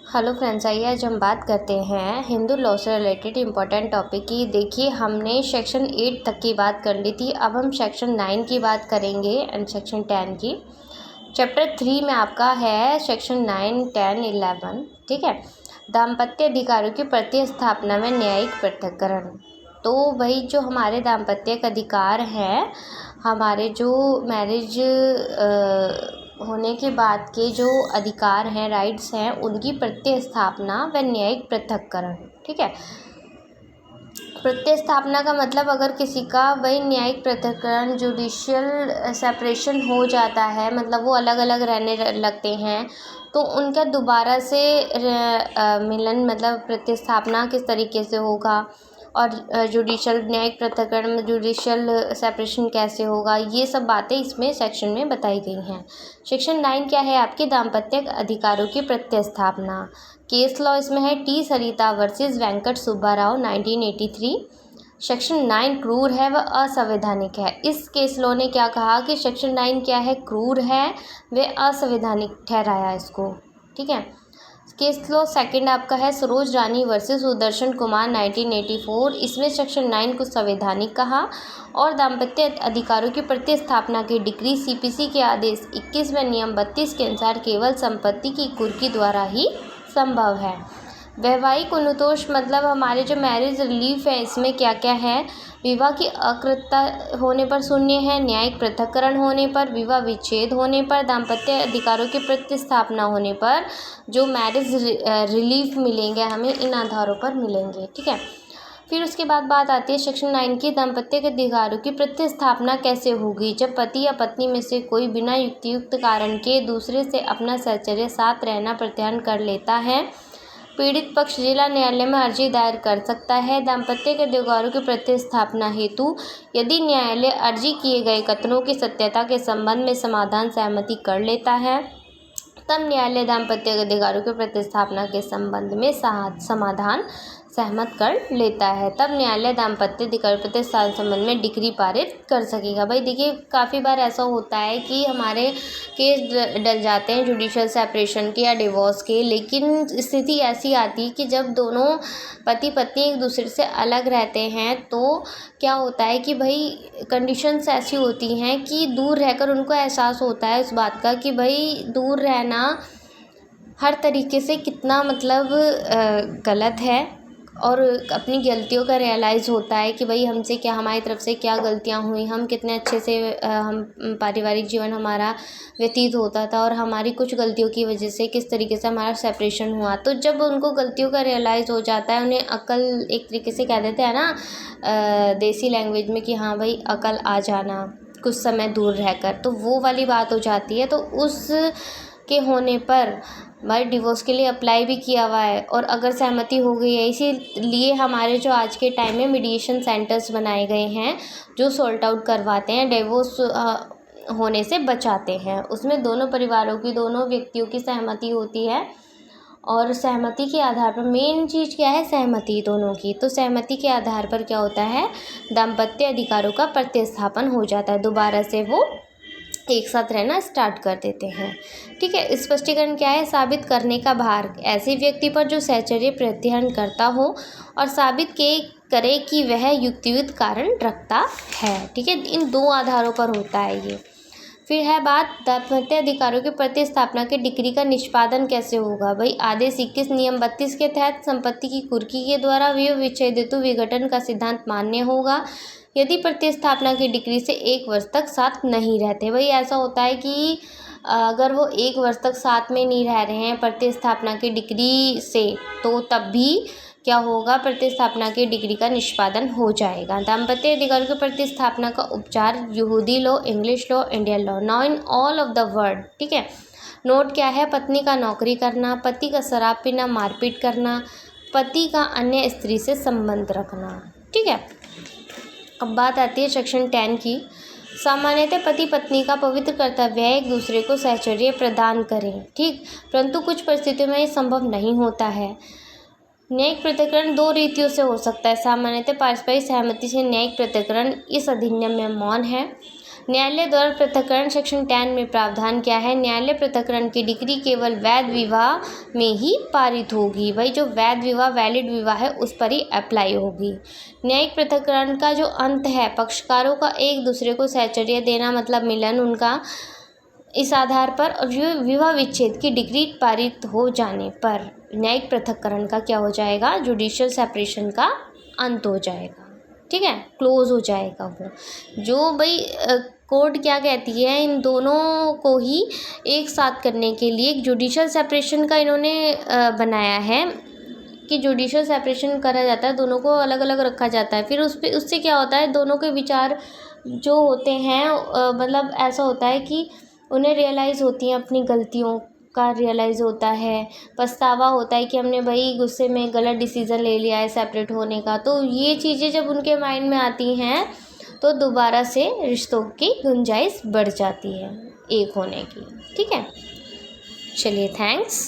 Hello friends, आइए आज हम बात करते हैं हिंदू लॉ से रिलेटेड इम्पोर्टेंट टॉपिक की। देखिए, हमने सेक्शन 8 तक की बात कर ली थी। अब हम सेक्शन 9 की बात करेंगे एंड सेक्शन 10 की। चैप्टर 3 में आपका है सेक्शन 9, 10, 11। ठीक है, दाम्पत्य अधिकारों की प्रतिस्थापना में न्यायिक पृथक्करण। तो वही जो हमारे दाम्पत्य अधिकार हैं, हमारे जो मैरिज होने के बाद के जो अधिकार हैं, राइट्स हैं, उनकी प्रतिस्थापना व न्यायिक पृथक्करण। ठीक है, प्रतिस्थापना का मतलब अगर किसी का वही न्यायिक पृथक्करण जुडिशियल सेपरेशन हो जाता है, मतलब वो अलग अलग रहने लगते हैं, तो उनका दोबारा से मिलन मतलब प्रतिस्थापना किस तरीके से होगा और जुडिशियल न्यायिक पृथक्करण में जुडिशियल सेपरेशन कैसे होगा, ये सब बातें इसमें सेक्शन में बताई गई हैं। सेक्शन 9 क्या है आपकी? दाम्पत्य अधिकारों की प्रतिस्थापना। केस लॉ इसमें है टी सरिता वर्सेस वेंकट सुब्बा राव 1983। सेक्शन 9 क्रूर है व असंवैधानिक है। इस केस लॉ ने क्या कहा कि सेक्शन 9 क्या है? क्रूर है, वे असंवैधानिक ठहराया इसको। ठीक है, केस लॉ सेकंड आपका है सरोज रानी वर्सेस सुदर्शन कुमार 1984। इसमें सेक्शन 9 को संवैधानिक कहा और दाम्पत्य अधिकारों की प्रतिस्थापना की डिक्री सीपीसी के आदेश 21 व नियम 32 के अनुसार केवल संपत्ति की कुर्की द्वारा ही संभव है। वैवाहिक अनुतोष मतलब हमारे जो मैरिज रिलीफ है, इसमें क्या क्या है? विवाह की अकृतता होने पर शून्य है, न्यायिक पृथक्करण होने पर, विवाह विच्छेद होने पर, दाम्पत्य अधिकारों की प्रतिस्थापना होने पर जो मैरिज रिलीफ मिलेंगे हमें, इन आधारों पर मिलेंगे। ठीक है, फिर उसके बाद बात आती है सेक्शन 9 की दाम्पत्य के अधिकारों की प्रतिस्थापना कैसे होगी? जब पति या पत्नी में से कोई बिना युक्त कारण के दूसरे से अपना सहचर्य साथ रहना प्रत्याहार कर लेता है, पीड़ित पक्ष जिला न्यायालय में अर्जी दायर कर सकता है। दाम्पत्य के अधिकारों की प्रतिस्थापना हेतु यदि न्यायालय अर्जी किए गए कथनों की सत्यता के संबंध में समाधान सहमति कर लेता है, तब न्यायालय दाम्पत्य के अधिकारों की प्रतिस्थापना के संबंध में समाधान सहमत कर लेता है। तब न्यायालय दाम्पत्य अधिकार प्रतिस्थापना संबंध में डिक्री पारित कर सकेगा। भाई देखिए, काफ़ी बार ऐसा होता है कि हमारे केस डल जाते हैं जुडिशियल सेपरेशन के या डिवोर्स के, लेकिन स्थिति ऐसी आती है कि जब दोनों पति पत्नी एक दूसरे से अलग रहते हैं, तो क्या होता है कि भाई कंडीशंस ऐसी होती हैं कि दूर रहकर उनको एहसास होता है उस बात का कि भाई दूर रहना हर तरीके से कितना मतलब गलत है, और अपनी गलतियों का रियलाइज़ होता है कि भाई हमसे क्या, हमारी तरफ से क्या गलतियां हुई, हम कितने अच्छे से हम पारिवारिक जीवन हमारा व्यतीत होता था और हमारी कुछ गलतियों की वजह से किस तरीके से हमारा सेपरेशन हुआ। तो जब उनको गलतियों का रियलाइज़ हो जाता है, उन्हें अकल एक तरीके से कह देते हैं ना देसी लैंग्वेज में कि हाँ भाई अकल आ जाना कुछ समय दूर रहकर, तो वो वाली बात हो जाती है। तो उस के होने पर भाई डिवोर्स के लिए अप्लाई भी किया हुआ है और अगर सहमति हो गई है, इसीलिए हमारे जो आज के टाइम में मीडिएशन सेंटर्स बनाए गए हैं जो सॉल्ट आउट करवाते हैं, डिवोर्स होने से बचाते हैं। उसमें दोनों परिवारों की, दोनों व्यक्तियों की सहमति होती है और सहमति के आधार पर मेन चीज़ क्या है? सहमति दोनों की। तो सहमति के आधार पर क्या होता है? दाम्पत्य अधिकारों का प्रतिस्थापन हो जाता है, दोबारा से वो एक साथ रहना स्टार्ट कर देते हैं। ठीक है, स्पष्टीकरण क्या है? साबित करने का भार ऐसे व्यक्ति पर जो सहचर्य प्रत्याहार करता हो और साबित करे कि वह युक्तियुक्त कारण रखता है। ठीक है, इन दो आधारों पर होता है ये। फिर है बात दाम्पत्य अधिकारों की प्रतिस्थापना के डिक्री का निष्पादन कैसे होगा? भाई आदेश 21 नियम 32 के तहत संपत्ति की कुर्की के द्वारा विवाह विच्छेद हेतु विघटन का सिद्धांत मान्य होगा यदि प्रतिस्थापना की डिक्री से 1 वर्ष तक साथ नहीं रहते। भाई ऐसा होता है कि अगर वो 1 वर्ष तक साथ में नहीं रह रहे हैं प्रतिस्थापना की डिक्री से, तो तब भी क्या होगा? प्रतिस्थापना की डिग्री का निष्पादन हो जाएगा। दाम्पत्य अधिकारों की प्रतिस्थापना का उपचार यहूदी law, English law, Indian law, now in all of the world. ठीक है, नोट क्या है? पत्नी का नौकरी करना, पति का शराब पीना, मारपीट करना, पति का अन्य स्त्री से संबंध रखना। ठीक है, अब बात आती है सेक्शन 10 की। सामान्यतः पति पत्नी का पवित्र कर्तव्य है एक दूसरे को सहचर्य प्रदान करें, ठीक, परंतु कुछ परिस्थितियों में ये संभव नहीं होता है। न्यायिक पृथक्करण 2 रीतियों से हो सकता है। सामान्यतः पारस्परिक सहमति से न्यायिक पृथक्करण इस अधिनियम में मौन है। न्यायालय द्वारा पृथक्करण सेक्शन 10 में प्रावधान क्या है? न्यायालय पृथक्करण की डिग्री केवल वैध विवाह में ही पारित होगी। भाई जो वैध विवाह, वैलिड विवाह है, उस पर ही अप्लाई होगी। न्यायिक पृथक्करण का जो अंत है, पक्षकारों का एक दूसरे को सहचर्य देना मतलब मिलन उनका, इस आधार पर विवाह विच्छेद की डिग्री पारित हो जाने पर न्यायिक पृथक्करण का क्या हो जाएगा? जुडिशियल सेपरेशन का अंत हो जाएगा। ठीक है, क्लोज हो जाएगा वो। जो भाई कोर्ट क्या कहती है, इन दोनों को ही एक साथ करने के लिए एक जुडिशियल सेपरेशन का इन्होंने बनाया है कि जुडिशियल सेपरेशन करा जाता है, दोनों को अलग अलग रखा जाता है। फिर उससे क्या होता है, दोनों के विचार जो होते हैं मतलब ऐसा होता है कि उन्हें रियलाइज़ होती हैं, अपनी गलतियों का रियलाइज़ होता है, पछतावा होता है कि हमने भाई गुस्से में गलत डिसीज़न ले लिया है सेपरेट होने का। तो ये चीज़ें जब उनके माइंड में आती हैं तो दोबारा से रिश्तों की गुंजाइश बढ़ जाती है एक होने की। ठीक है, चलिए, थैंक्स।